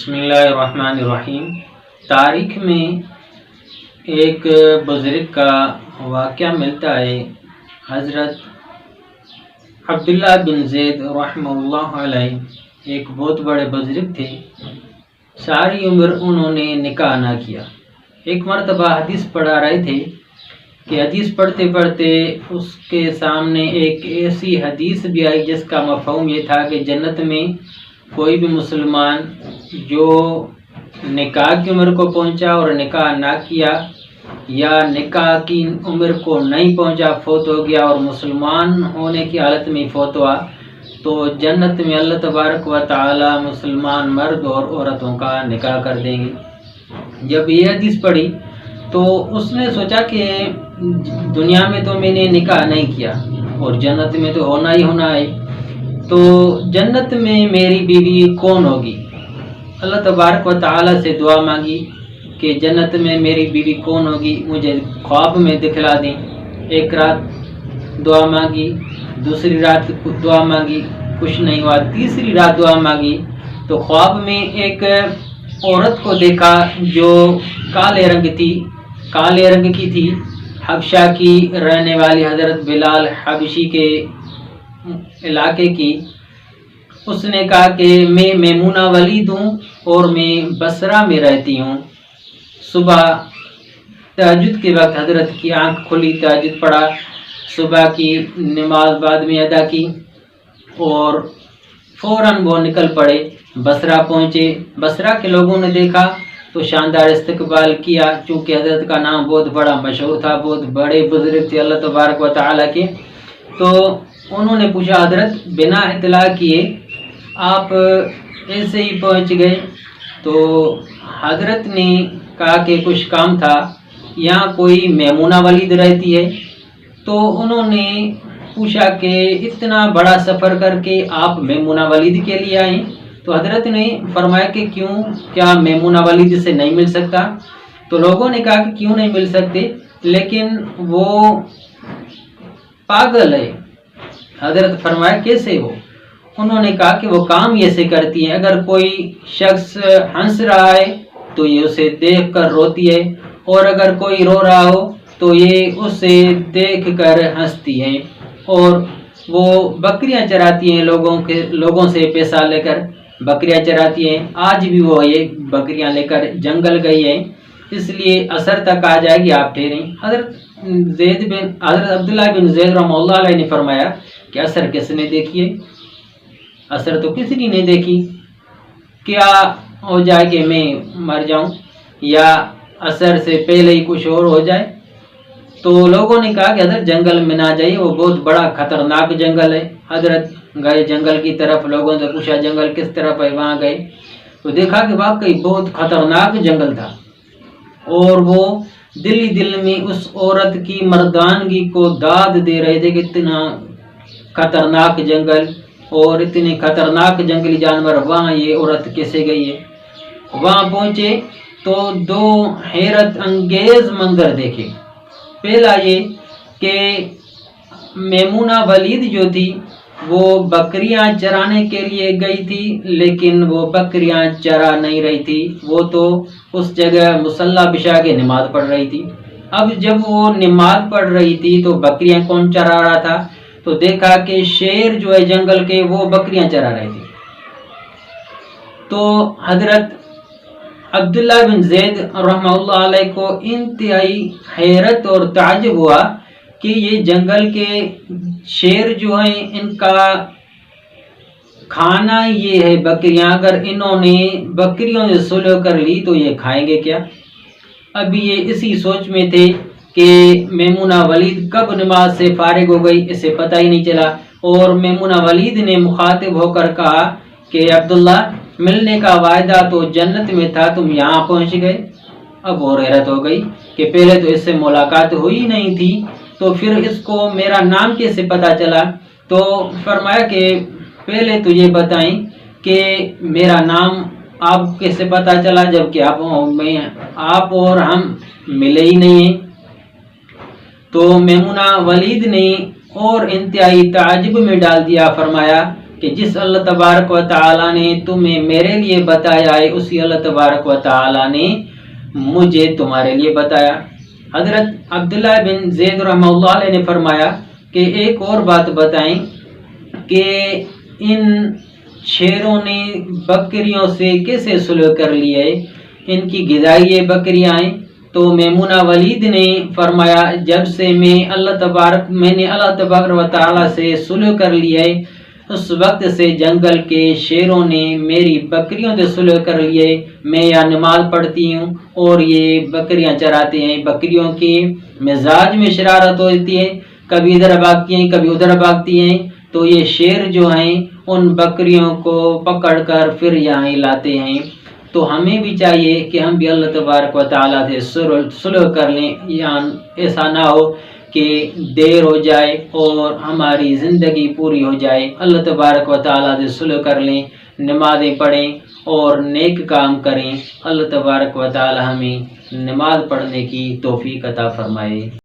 بسم اللہ الرحمن الرحیم۔ تاریخ میں ایک بزرگ کا واقعہ ملتا ہے۔ حضرت عبداللہ بن زید رحمہ اللہ علیہ ایک بہت بڑے بزرگ تھے۔ ساری عمر انہوں نے نکاح نہ کیا۔ ایک مرتبہ حدیث پڑھا رہے تھے کہ حدیث پڑھتے پڑھتے اس کے سامنے ایک ایسی حدیث بھی آئی جس کا مفہوم یہ تھا کہ جنت میں کوئی بھی مسلمان جو نکاح کی عمر کو پہنچا اور نکاح نہ کیا یا نکاح کی عمر کو نہیں پہنچا، فوت ہو گیا اور مسلمان ہونے کی حالت میں فوت ہوا، تو جنت میں اللہ تبارک و تعالی مسلمان مرد اور عورتوں کا نکاح کر دیں گے۔ جب یہ حدیث پڑھی تو اس نے سوچا کہ دنیا میں تو میں نے نکاح نہیں کیا اور جنت میں تو ہونا ہی ہونا ہے، تو جنت میں میری بیوی کون ہوگی؟ اللہ تبارک و تعالی سے دعا مانگی کہ جنت میں میری بیوی کون ہوگی، مجھے خواب میں دکھلا دیں۔ ایک رات دعا مانگی، دوسری رات دعا مانگی، کچھ نہیں ہوا، تیسری رات دعا مانگی تو خواب میں ایک عورت کو دیکھا جو کالے رنگ کی تھی، حبشہ کی رہنے والی حضرت بلال حبشی کے علاقے کی۔ اس نے کہا کہ میں میمونہ ولید ہوں اور میں بصرہ میں رہتی ہوں۔ صبح تہجد کے وقت حضرت کی آنکھ کھلی، تہجد پڑھا، صبح کی نماز بعد میں ادا کی اور فوراً وہ نکل پڑے، بصرہ پہنچے۔ بصرہ کے لوگوں نے دیکھا تو شاندار استقبال کیا، چونکہ حضرت کا نام بہت بڑا مشہور تھا، بہت بڑے بزرگ تھے اللہ تبارک و تعالیٰ کے۔ تو انہوں نے پوچھا حضرت بنا اطلاع کیے آپ ایسے ہی پہنچ گئے؟ تو حضرت نے کہا کہ کچھ کام تھا، یہاں کوئی میمونہ ولید رہتی ہے؟ تو انہوں نے پوچھا کہ اتنا بڑا سفر کر کے آپ میمونہ ولید کے لیے آئیں؟ تو حضرت نے فرمایا کہ کیوں، کیا میمونہ ولید سے نہیں مل سکتا؟ تو لوگوں نے کہا کہ کیوں نہیں مل سکتے، لیکن وہ پاگل ہے۔ حضرت فرمایا کیسے ہو؟ انہوں نے کہا کہ وہ کام ایسے کرتی ہیں، اگر کوئی شخص ہنس رہا ہے تو یہ اسے دیکھ کر روتی ہے، اور اگر کوئی رو رہا ہو تو یہ اسے دیکھ کر ہنستی ہے، اور وہ بکریاں چراتی ہیں، لوگوں سے پیسہ لے کر بکریاں چراتی ہیں۔ آج بھی وہ یہ بکریاں لے کر جنگل گئی ہیں، اس لیے عصر تک آ جائے گی، آپ ٹھہریں۔ حضرت عبداللہ بن زید رحمہ اللہ علیہ نے فرمایا کہ عصر کس نے دیکھی ہے؟ عصر تو کسی نے نہیں دیکھی، کیا ہو جائے کہ میں مر جاؤں یا عصر سے پہلے ہی کچھ اور ہو جائے؟ تو لوگوں نے کہا کہ حضرت جنگل میں نہ جائیے، وہ بہت بڑا خطرناک جنگل ہے۔ حضرت گئے جنگل کی طرف، لوگوں سے پوچھا جنگل کس طرف ہے، وہاں گئے تو دیکھا کہ واقعی بہت خطرناک جنگل تھا، اور وہ دل میں اس عورت کی مردانگی کو داد دے رہے تھے کہ اتنا خطرناک جنگل اور اتنے خطرناک جنگلی جانور، وہاں یہ عورت کیسے گئی ہے؟ وہاں پہنچے تو دو حیرت انگیز منظر دیکھے۔ پہلا یہ کہ میمونہ ولید جو تھی وہ بکریاں چرانے کے لیے گئی تھی، لیکن وہ بکریاں چرا نہیں رہی تھی، وہ تو اس جگہ مصلی بچھا کے نماز پڑھ رہی تھی۔ اب جب وہ نماز پڑھ رہی تھی تو بکریاں کون چرا رہا تھا؟ تو دیکھا کہ شیر جو ہے جنگل کے وہ بکریاں چرا رہے تھے۔ تو حضرت عبداللہ بن زید رحمہ اللہ علیہ کو انتہائی حیرت اور تعجب ہوا کہ یہ جنگل کے شیر جو ہیں ان کا کھانا یہ ہے بکریاں، اگر انہوں نے بکریوں سے صلح کر لی تو یہ کھائیں گے کیا؟ ابھی یہ اسی سوچ میں تھے کہ میمونہ ولید کب نماز سے فارغ ہو گئی، اسے پتہ ہی نہیں چلا، اور میمونہ ولید نے مخاطب ہو کر کہا کہ عبداللہ ملنے کا وعدہ تو جنت میں تھا، تم یہاں پہنچ گئے۔ اب اور حیرت ہو گئی کہ پہلے تو اس سے ملاقات ہوئی نہیں تھی، تو پھر اس کو میرا نام کیسے پتہ چلا؟ تو فرمایا کہ پہلے تو یہ بتائیں کہ میرا نام آپ کیسے پتہ چلا جبکہ آپ اور ہم ملے ہی نہیں ہیں؟ تو میمونہ ولید نے اور انتہائی تعجب میں ڈال دیا، فرمایا کہ جس اللہ تبارک و تعالی نے تمہیں میرے لیے بتایا ہے اسی اللہ تبارک و تعالی نے مجھے تمہارے لیے بتایا۔ حضرت عبداللہ بن زید رحمہ اللہ علیہ نے فرمایا کہ ایک اور بات بتائیں کہ ان شیروں نے بکریوں سے کیسے سلوک کر لیا ہے، ان کی غذائی بکریاں ہیں۔ تو میمونہ ولید نے فرمایا جب سے میں نے اللہ تبارک و تعالی سے سلوک کر لیا ہے اس وقت سے جنگل کے شیروں نے میری بکریوں سے سلوک کر لیے، میں یہاں نماز پڑھتی ہوں اور یہ بکریاں چراتے ہیں۔ بکریوں کے مزاج میں شرارت ہوتی ہے، کبھی ادھر بھاگتی ہیں کبھی ادھر بھاگتی ہیں، تو یہ شیر جو ہیں ان بکریوں کو پکڑ کر پھر یہاں لاتے ہیں۔ تو ہمیں بھی چاہیے کہ ہم بھی اللہ تبارک و تعالیٰ سے سلوک کر لیں، یہاں ایسا نہ ہو کہ دیر ہو جائے اور ہماری زندگی پوری ہو جائے۔ اللہ تبارک و تعالیٰ سے سلوک کر لیں، نمازیں پڑھیں اور نیک کام کریں۔ اللہ تبارک و تعالیٰ ہمیں نماز پڑھنے کی توفیق عطا فرمائے۔